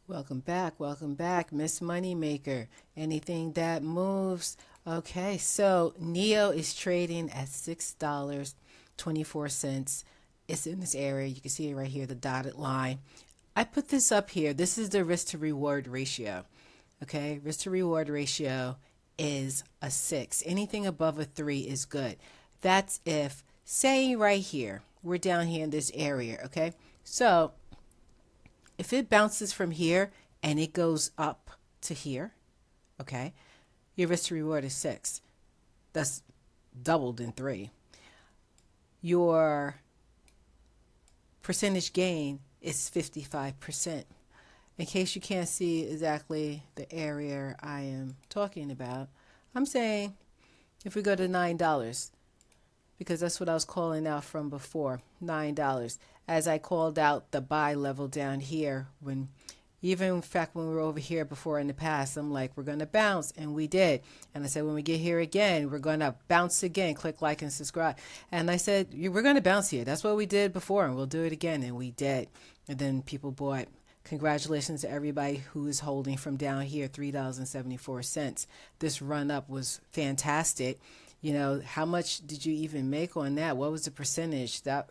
Welcome back, Miss Moneymaker. Anything that moves. Okay, so NIO is trading at $6.24. It's in this area. You can see it right here, the dotted line. I put this up here. This is the risk to reward ratio. Okay, risk to reward ratio is a 6. Anything above a 3 is good. That's if, say right here, we're down here in this area, okay? So if it bounces from here and it goes up to here, okay, your risk to reward is 6. That's doubled in 3. Your percentage gain is 55%. In case you can't see exactly the area I am talking about, I'm saying if we go to $9, because that's what I was calling out from before, $9. As I called out the buy level down here, when even in fact when we were over here before in the past, I'm like, we're going to bounce, and we did. And I said, when we get here again, we're going to bounce again. Click like and subscribe. And I said, we're going to bounce here. That's what we did before, and we'll do it again. And we did. And then people bought. Congratulations to everybody who is holding from down here, $3.74. This run up was fantastic. You know, how much did you even make on that? What was the percentage? That,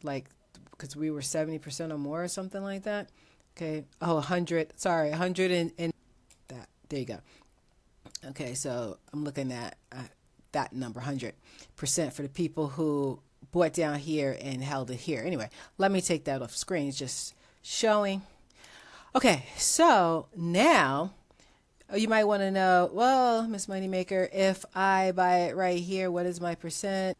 like, because we were 70% or more or something like that. Okay. Oh, 100. Sorry, 100 and that. There you go. Okay, so I'm looking at that number, 100% for the people who bought down here and held it here. Anyway, let me take that off screen. It's just showing. Okay, so now you might want to know, well, Miss Moneymaker, if I buy it right here, what is my percent?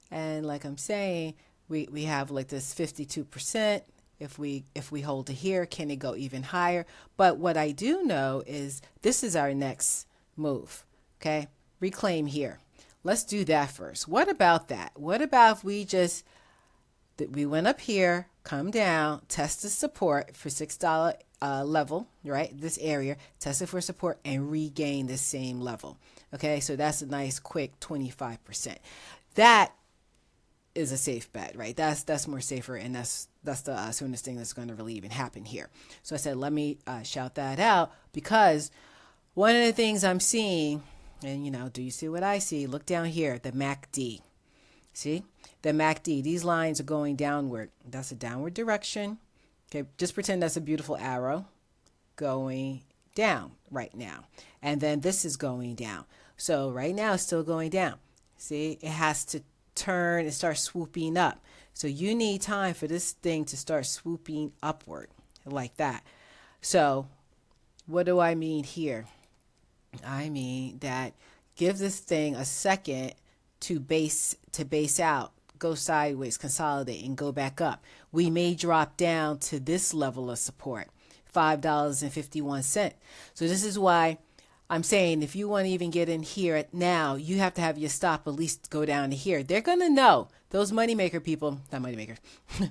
And like I'm saying, we have like this 52%. If we hold it here, can it go even higher? But what I do know is this is our next move. Okay, reclaim here. Let's do that first. What about that? What about if we just we went up here, come down, test the support for $6 level, right? This area, test it for support and regain the same level. Okay, so that's a nice quick 25%. That is a safe bet, right? That's more safer, and that's the soonest thing that's going to really even happen here. So I said, let me shout that out, because one of the things I'm seeing, and you know, do you see what I see? Look down here, the MACD. See? The MACD, these lines are going downward. That's a downward direction. Okay, just pretend that's a beautiful arrow going down right now. And then this is going down. So right now it's still going down. See, it has to turn and start swooping up. So you need time for this thing to start swooping upward like that. So what do I mean here? I mean that give this thing a second to base out, go sideways, consolidate, and go back up. We may drop down to this level of support, $5.51. So this is why I'm saying if you want to even get in here now, you have to have your stop at least go down to here. They're going to know, those moneymaker people, not moneymakers,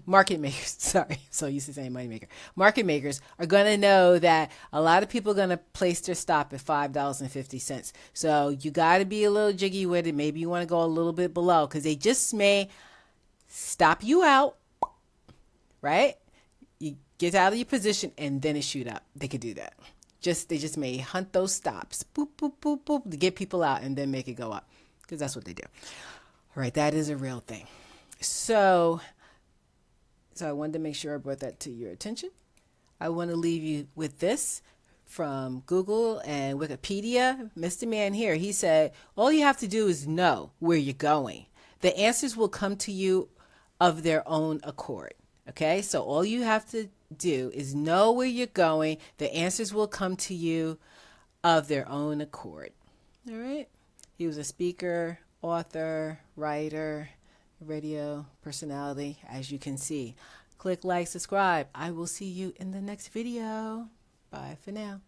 market makers, sorry, so used to saying moneymaker. Market makers are going to know that a lot of people are going to place their stop at $5.50. So you got to be a little jiggy with it. Maybe you want to go a little bit below, because they just may stop you out, right? You get out of your position and then it shoot up. They could do that. They just may hunt those stops, boop, boop, boop, boop, to get people out and then make it go up, because that's what they do. All right, that is a real thing. So I wanted to make sure I brought that to your attention. I want to leave you with this from Google and Wikipedia. Mr. Man here, he said, all you have to do is know where you're going. The answers will come to you of their own accord. Okay, so all you have to do is know where you're going. The answers will come to you of their own accord. All right. He was a speaker, author, writer, radio personality, as you can see. Click like, subscribe. I will see you in the next video. Bye for now.